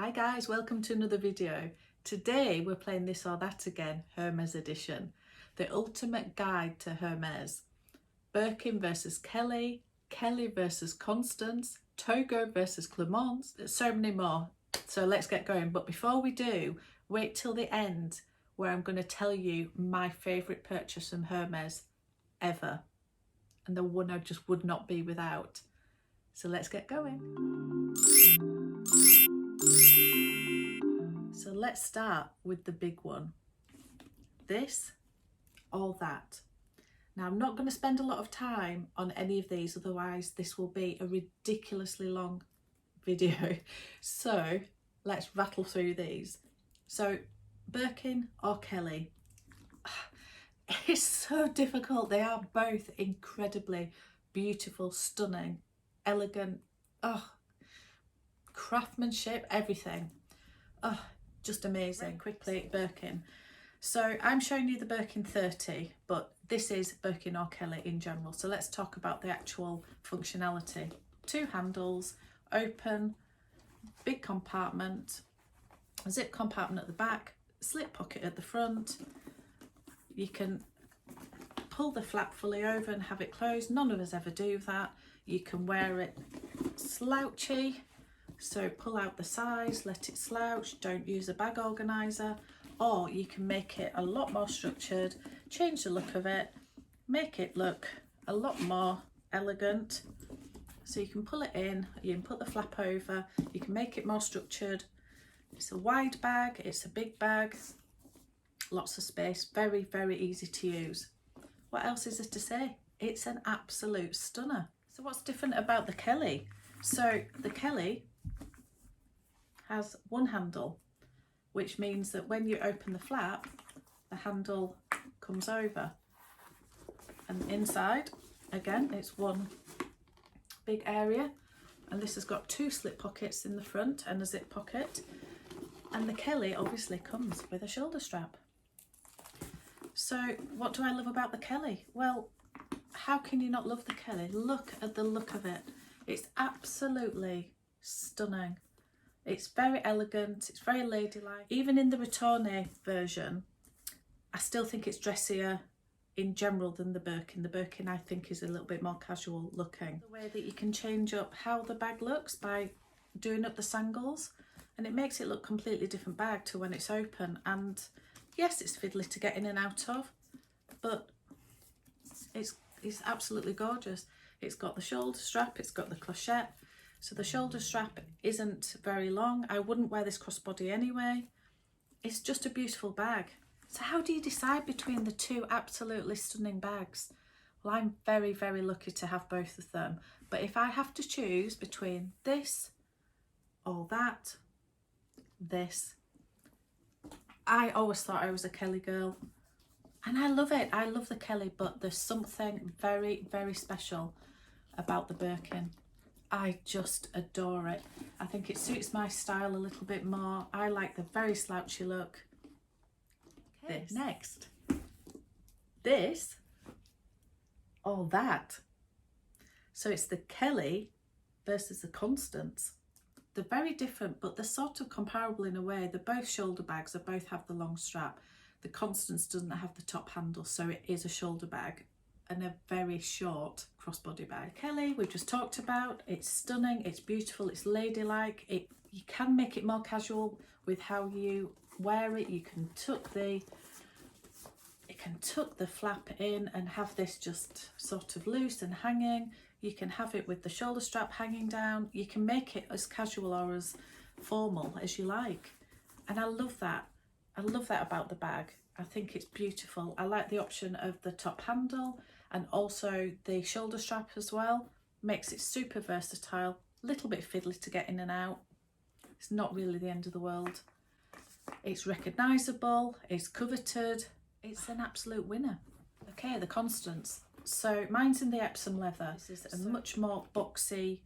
Hi guys, welcome to another video. Today we're playing This or That again, Hermes Edition. The ultimate guide to Hermes. Birkin versus Kelly, Kelly versus Constance, Togo versus Clemence, so many more. So let's get going. But before we do, wait till the end where I'm going to tell you my favourite purchase from Hermes ever. And the one I just would not be without. So let's get going. So let's start with the big one. This or that. Now I'm not going to spend a lot of time on any of these, otherwise this will be a ridiculously long video. So let's rattle through these. So Birkin or Kelly. It's so difficult. They are both incredibly beautiful, stunning, elegant, craftsmanship, everything. Just amazing. Very quickly, Birkin. So I'm showing you the Birkin 30, but this is Birkin or Kelly in general. So let's talk about the actual functionality. 2 handles, open, big compartment, a zip compartment at the back, slip pocket at the front. You can pull the flap fully over and have it closed. None of us ever do that. You can wear it slouchy. So pull out the size, let it slouch, don't use a bag organiser, or you can make it a lot more structured, change the look of it, make it look a lot more elegant. So you can pull it in, you can put the flap over, you can make it more structured. It's a wide bag, it's a big bag, lots of space, very, very easy to use. What else is there to say? It's an absolute stunner. So what's different about the Kelly? So the Kelly has one handle, which means that when you open the flap, the handle comes over. And inside, again, it's one big area. And this has got 2 slip pockets in the front and a zip pocket. And the Kelly obviously comes with a shoulder strap. So what do I love about the Kelly? Well, how can you not love the Kelly? Look at the look of it. It's absolutely stunning. It's very elegant, it's very ladylike. Even in the Retourné version, I still think it's dressier in general than the Birkin. The Birkin I think is a little bit more casual looking. The way that you can change up how the bag looks by doing up the sangles, and it makes it look completely different bag to when it's open. And yes, it's fiddly to get in and out of, but it's absolutely gorgeous. It's got the shoulder strap, it's got the clochette. So the shoulder strap isn't very long. I wouldn't wear this crossbody anyway. It's just a beautiful bag. So how do you decide between the 2 absolutely stunning bags? Well, I'm very, very lucky to have both of them. But if I have to choose between this or that, this. I always thought I was a Kelly girl. And I love it. I love the Kelly, but there's something very, very special about the Birkin. I just adore it. I think it suits my style a little bit more. I like the very slouchy look. Okay, next. This or that. So it's the Kelly versus the Constance. They're very different, but they're sort of comparable in a way. They're both shoulder bags. They both have the long strap. The Constance doesn't have the top handle, so it is a shoulder bag and a very short crossbody bag. Kelly, we've just talked about. It's stunning, it's beautiful, it's ladylike. You can make it more casual with how you wear it. You can tuck the flap in and have this just sort of loose and hanging. You can have it with the shoulder strap hanging down. You can make it as casual or as formal as you like. And I love that. I love that about the bag. I think it's beautiful. I like the option of the top handle and also the shoulder strap as well. Makes it super versatile. A little bit fiddly to get in and out. It's not really the end of the world. It's recognisable. It's coveted. It's an absolute winner. Okay, the Constance. So mine's in the Epsom leather. This is a much more boxy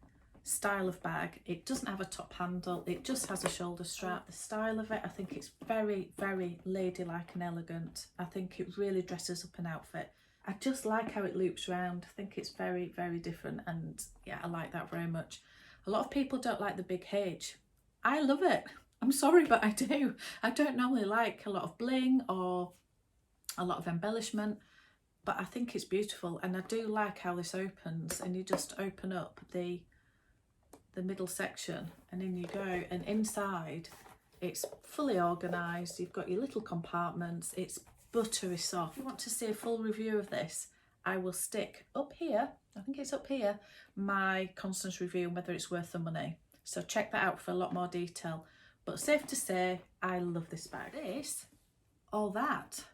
style of bag. It doesn't have a top handle, it just has a shoulder strap. The style of it, I think it's very, very ladylike and elegant. I think it really dresses up an outfit. I just like how it loops around. I think it's very, very different, and yeah, I like that very much. A lot of people don't like the big H. I love it. I'm sorry, but I do. I don't normally like a lot of bling or a lot of embellishment, but I think it's beautiful, and I do like how this opens, and you just open up the middle section and in you go, and inside it's fully organised. You've got your little compartments. It's buttery soft. If you want to see a full review of this, I will stick up here, I think it's up here, my Constance review and whether it's worth the money. So check that out for a lot more detail. But safe to say, I love this bag. This, all that.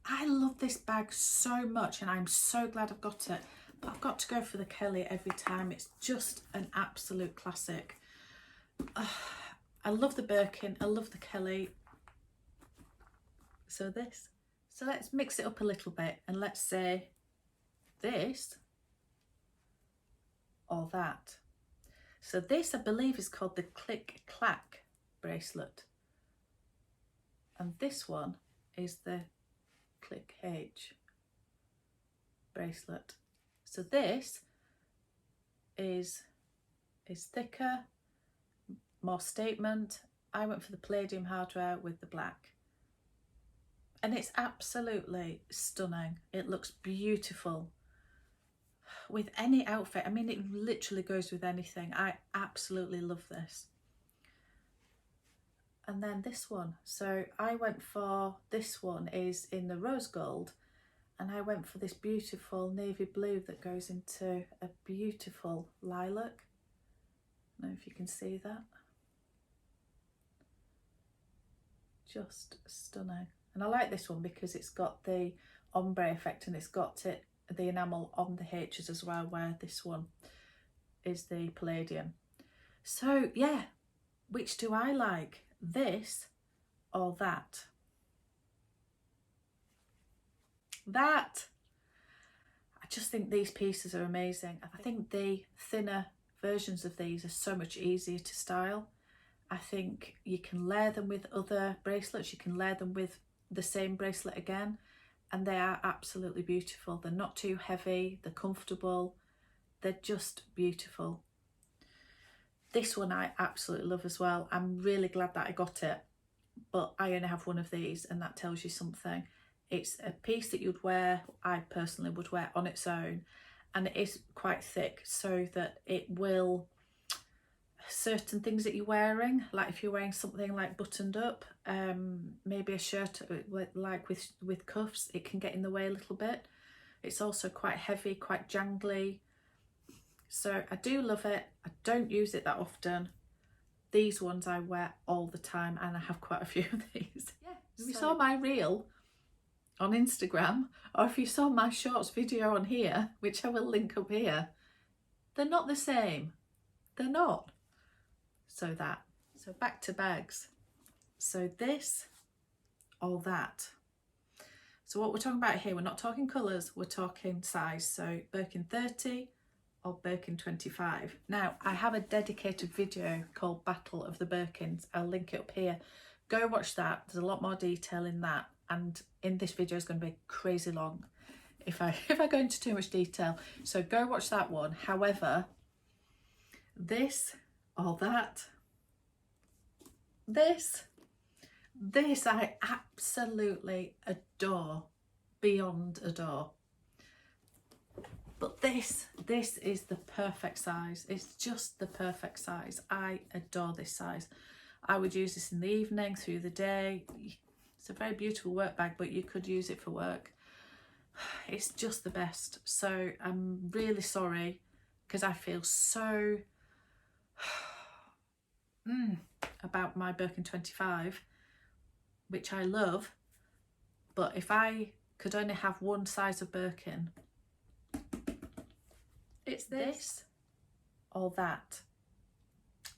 I love this bag so much, and I'm so glad I've got it. But I've got to go for the Kelly every time. It's just an absolute classic. I love the Birkin, I love the Kelly. So this. So let's mix it up a little bit, and let's say this or that. So this, I believe, is called the Clack bracelet. And this one is the Click H bracelet. So this is thicker, more statement. I went for the palladium hardware with the black, and it's absolutely stunning. It looks beautiful with any outfit. I mean, it literally goes with anything. I absolutely love this. And then this one, so I went for, this one is in the rose gold, and I went for this beautiful navy blue that goes into a beautiful lilac. I don't know if you can see that. Just stunning. And I like this one because it's got the ombre effect, and it's got the enamel on the H's as well, where this one is the palladium. So yeah, which do I like? This or that? That. I just think these pieces are amazing. I think the thinner versions of these are so much easier to style. I think you can layer them with other bracelets. You can layer them with the same bracelet again, and they are absolutely beautiful. They're not too heavy, they're comfortable, they're just beautiful. This one I absolutely love as well. I'm really glad that I got it, but I only have one of these, and that tells you something. It's a piece that you'd wear, I personally would wear on its own, and it is quite thick so that it will, certain things that you're wearing, like if you're wearing something like buttoned up, maybe a shirt like with cuffs, it can get in the way a little bit. It's also quite heavy, quite jangly. So I do love it. I don't use it that often. These ones I wear all the time, and I have quite a few of these. Yeah. If you saw my reel on Instagram, or if you saw my shorts video on here, which I will link up here, they're not the same. They're not. So that. So back to bags. So this or that. So what we're talking about here, we're not talking colours, we're talking size. So Birkin 30 or Birkin 25. Now, I have a dedicated video called Battle of the Birkins. I'll link it up here. Go watch that. There's a lot more detail in that. And in this video is going to be crazy long if I go into too much detail. So go watch that one. However, this or that, this I absolutely adore, beyond adore. But this is the perfect size. It's just the perfect size. I adore this size. I would use this in the evening, through the day. It's a very beautiful work bag, but you could use it for work. It's just the best. So I'm really sorry, because I feel so about my Birkin 25, which I love. But if I could only have one size of Birkin, it's this or that.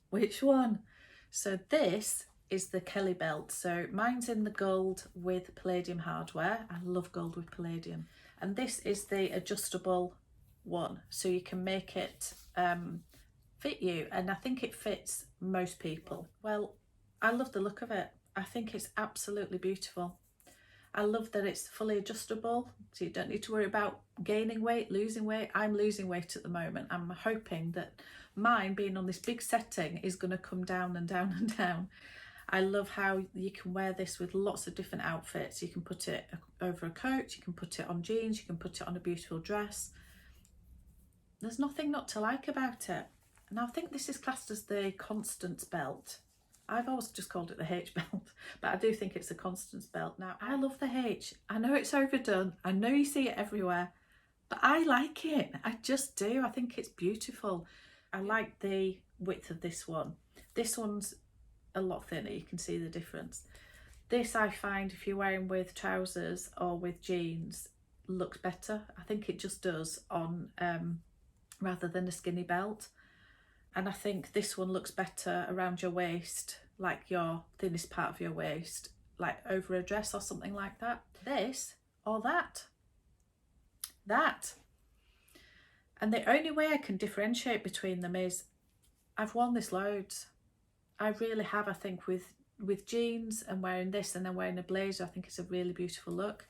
Which one? So this is the Kelly belt. So mine's in the gold with palladium hardware. I love gold with palladium. And this is the adjustable one. So you can make it fit you. And I think it fits most people. Well, I love the look of it. I think it's absolutely beautiful. I love that it's fully adjustable, so you don't need to worry about gaining weight, losing weight. I'm losing weight at the moment. I'm hoping that mine being on this big setting is going to come down and down and down. I love how you can wear this with lots of different outfits. You can put it over a coat, you can put it on jeans, you can put it on a beautiful dress. There's nothing not to like about it. Now I think this is classed as the Constance belt. I've always just called it the H belt, but I do think it's a Constance belt. Now I love the H. I know it's overdone. I know you see it everywhere, but I like it. I just do. I think it's beautiful. I like the width of this one. This one's a lot thinner, you can see the difference. This I find if you're wearing with trousers or with jeans looks better. I think it just does on rather than a skinny belt. And I think this one looks better around your waist, like your thinnest part of your waist, like over a dress or something like that. This or that. And the only way I can differentiate between them is I've worn this loads. I really have. I think with jeans and wearing this and then wearing a blazer, I think it's a really beautiful look.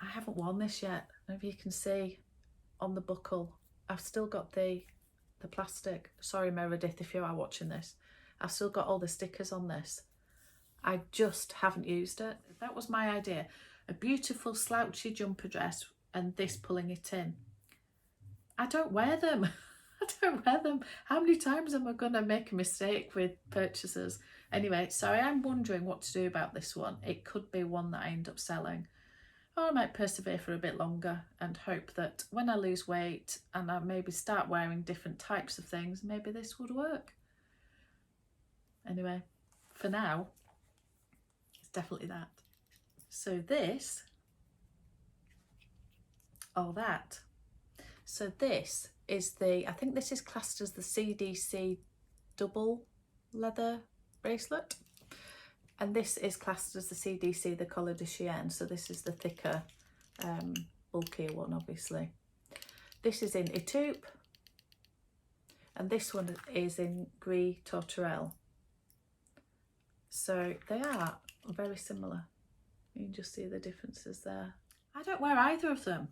I haven't worn this yet. Maybe you can see on the buckle, I've still got the plastic. Sorry Meredith if you are watching this. I've still got all the stickers on this. I just haven't used it. That was my idea. A beautiful slouchy jumper dress and this pulling it in. I don't wear them. I don't wear them. How many times am I going to make a mistake with purchases? Anyway, so I am wondering what to do about this one. It could be one that I end up selling. Or I might persevere for a bit longer and hope that when I lose weight and I maybe start wearing different types of things, maybe this would work. Anyway, for now, it's definitely that. So this, or that. So this is I think this is classed as the CDC double leather bracelet. And this is classed as the CDC, the Collar de Chien. So this is the thicker, bulkier one, obviously. This is in Etoupe. And this one is in Gris Tourterelle. So they are very similar. You can just see the differences there. I don't wear either of them.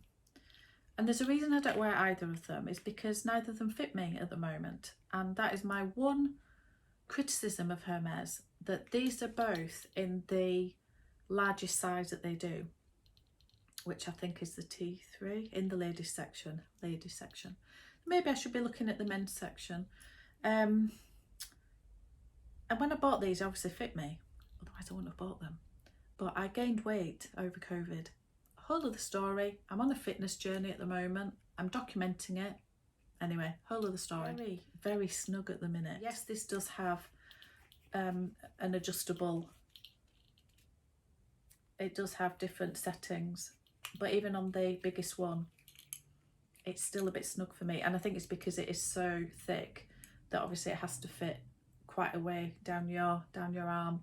And there's a reason I don't wear either of them. It's because neither of them fit me at the moment. And that is my one criticism of Hermes, that these are both in the largest size that they do, which I think is the T3 in the ladies section. Maybe I should be looking at the men's section. And when I bought these, they obviously fit me, otherwise I wouldn't have bought them. But I gained weight over COVID. Whole of the story. I'm on a fitness journey at the moment. I'm documenting it. Anyway, whole of the story. Very snug at the minute. Yes, this does have an adjustable. It does have different settings, but even on the biggest one, it's still a bit snug for me. And I think it's because it is so thick that obviously it has to fit quite a way down your arm.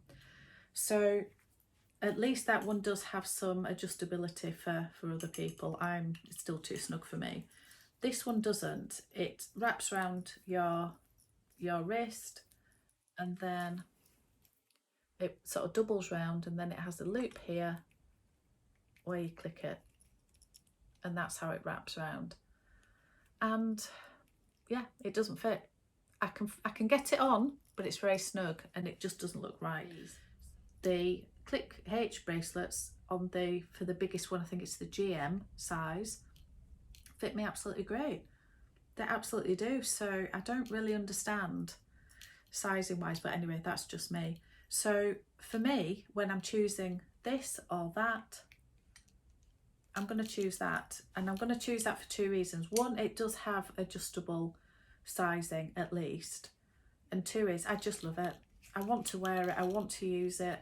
So at least that one does have some adjustability for other people. It's still too snug for me. This one doesn't. It wraps around your wrist and then it sort of doubles round, and then it has a loop here where you click it, and that's how it wraps around. And yeah, it doesn't fit. I can get it on, but it's very snug and it just doesn't look right. The Click H bracelets for the biggest one, I think it's the GM size, fit me absolutely great. They absolutely do. So I don't really understand sizing wise, but anyway, that's just me. So for me, when I'm choosing this or that, I'm going to choose that, and I'm going to choose that for two reasons. One, it does have adjustable sizing at least, and two is I just love it. I want to wear it, I want to use it.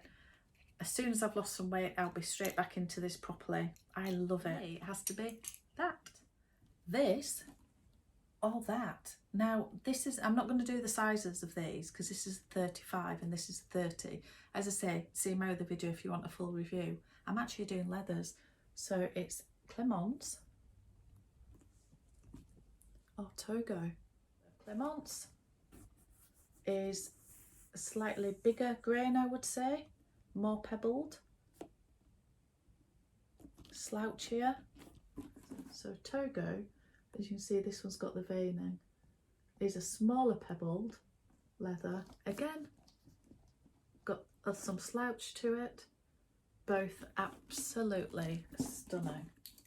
As soon as I've lost some weight, I'll be straight back into this properly. I love it. It has to be that, this, or that. Now this is, I'm not going to do the sizes of these because this is 35 and this is 30. As I say, see my other video if you want a full review. I'm actually doing leathers. So it's Clemence or Togo. Clemence is a slightly bigger grain, I would say, more pebbled, slouchier. So Togo, as you can see, this one's got the veining, is a smaller pebbled leather. Again, got some slouch to it. Both absolutely stunning.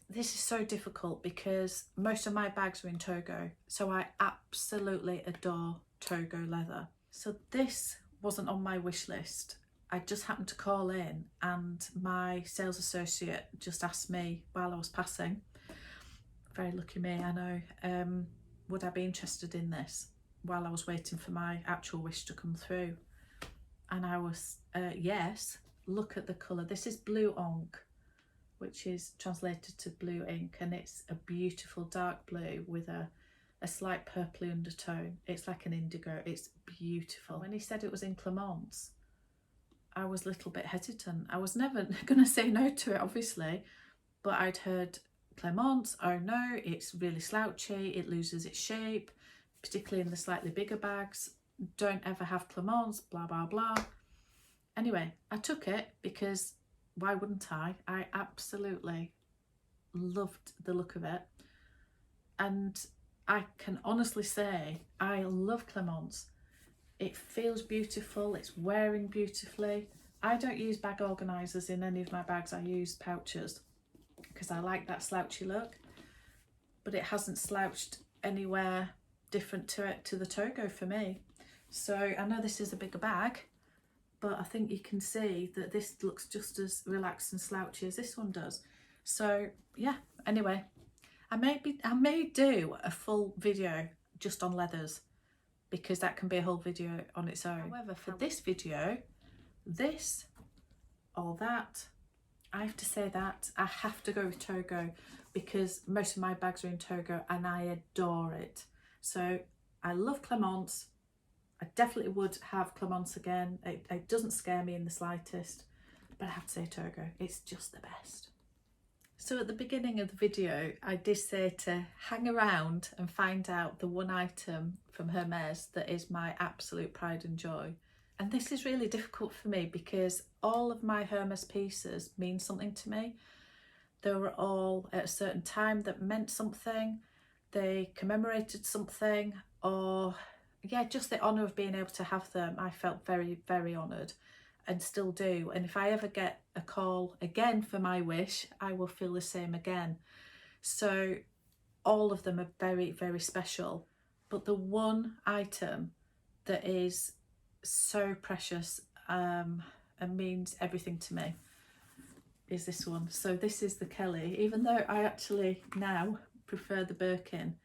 This is so difficult because most of my bags are in Togo, so I absolutely adore Togo leather. So this wasn't on my wish list. I just happened to call in and my sales associate just asked me while I was passing, very lucky me, I know, would I be interested in this while I was waiting for my actual wish to come through? And I was, yes. Look at the colour. This is blue onk, which is translated to blue ink, and it's a beautiful dark blue with a slight purpley undertone. It's like an indigo. It's beautiful. When he said it was in Clemence, I was a little bit hesitant. I was never going to say no to it, obviously, but I'd heard Clemence, oh no, it's really slouchy, it loses its shape, particularly in the slightly bigger bags. Don't ever have Clemence, blah, blah, blah. Anyway, I took it because why wouldn't I? I absolutely loved the look of it. And I can honestly say I love Clemence. It feels beautiful, it's wearing beautifully. I don't use bag organisers in any of my bags, I use pouches because I like that slouchy look. But it hasn't slouched anywhere different to the Togo for me. So I know this is a bigger bag, but I think you can see that this looks just as relaxed and slouchy as this one does. So yeah, anyway, I may do a full video just on leathers because that can be a whole video on its own. However, for this video, this or that, I have to say that I have to go with Togo because most of my bags are in Togo and I adore it. So I love Clemence. I definitely would have Clemence again. It doesn't scare me in the slightest, but I have to say Togo, it's just the best. So at the beginning of the video, I did say to hang around and find out the one item from Hermes that is my absolute pride and joy. And this is really difficult for me because all of my Hermes pieces mean something to me. They were all at a certain time that meant something. They commemorated something, or yeah, just the honour of being able to have them. I felt very, very honoured and still do. And if I ever get a call again for my wish, I will feel the same again. So all of them are very, very special. But the one item that is so precious and means everything to me is this one. So this is the Kelly. Even though I actually now prefer the Birkin,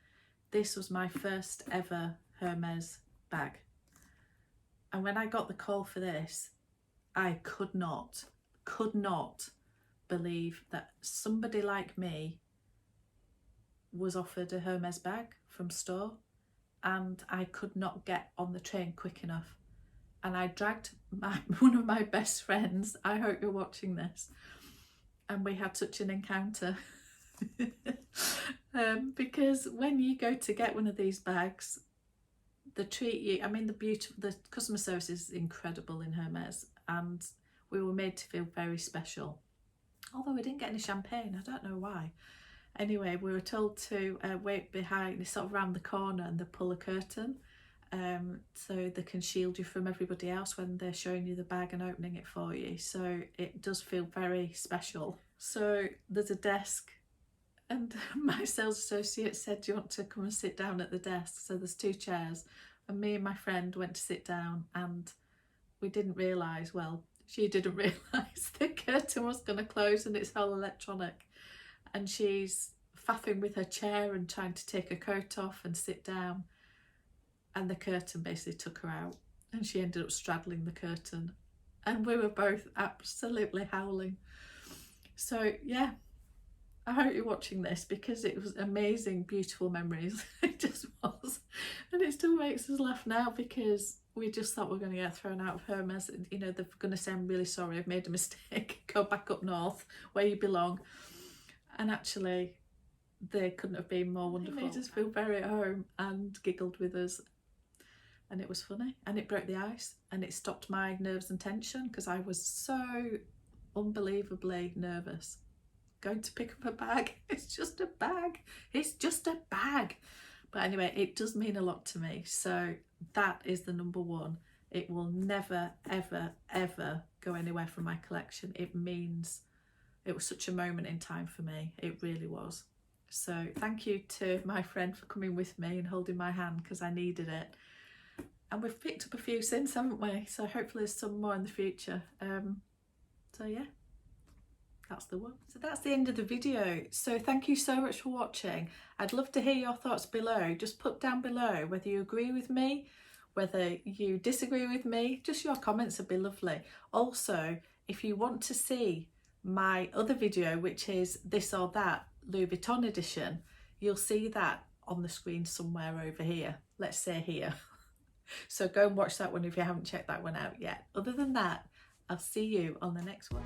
this was my first ever Hermes bag. And when I got the call for this, I could not believe that somebody like me was offered a Hermes bag from store, and I could not get on the train quick enough. And I dragged one of my best friends, I hope you're watching this, and we had such an encounter. Because when you go to get one of these bags, they treat you, I mean, the customer service is incredible in Hermes, and we were made to feel very special. Although we didn't get any champagne, I don't know why. Anyway, we were told to wait behind, sort of around the corner, and they pull a curtain so they can shield you from everybody else when they're showing you the bag and opening it for you. So it does feel very special. So there's a desk, and my sales associate said, do you want to come and sit down at the desk? So there's two chairs, and me and my friend went to sit down, and we didn't realise, well, she didn't realise the curtain was going to close and it's all electronic. And she's faffing with her chair and trying to take her coat off and sit down. And the curtain basically took her out, and she ended up straddling the curtain. And we were both absolutely howling. So yeah, I hope you're watching this because it was amazing, beautiful memories. It just was. And it still makes us laugh now because we just thought we were going to get thrown out of Hermes. You know, they're going to say, I'm really sorry, I've made a mistake. Go back up north where you belong. And actually, they couldn't have been more wonderful. It made us feel very at home and giggled with us. And it was funny. And it broke the ice. And it stopped my nerves and tension because I was so unbelievably nervous. Going to pick up a bag. It's just a bag. It's just a bag. But anyway, it does mean a lot to me. So that is the number one. It will never, ever, ever go anywhere from my collection. It was such a moment in time for me. It really was. So thank you to my friend for coming with me and holding my hand, because I needed it. And we've picked up a few since, haven't we? So hopefully there's some more in the future. So yeah, that's the one. So that's the end of the video. So thank you so much for watching. I'd love to hear your thoughts below. Just put down below whether you agree with me, whether you disagree with me. Just your comments would be lovely. Also, if you want to see my other video, which is this or that Louis Vuitton edition, you'll see that on the screen somewhere over here. Let's say here. So go and watch that one if you haven't checked that one out yet. Other than that, I'll see you on the next one.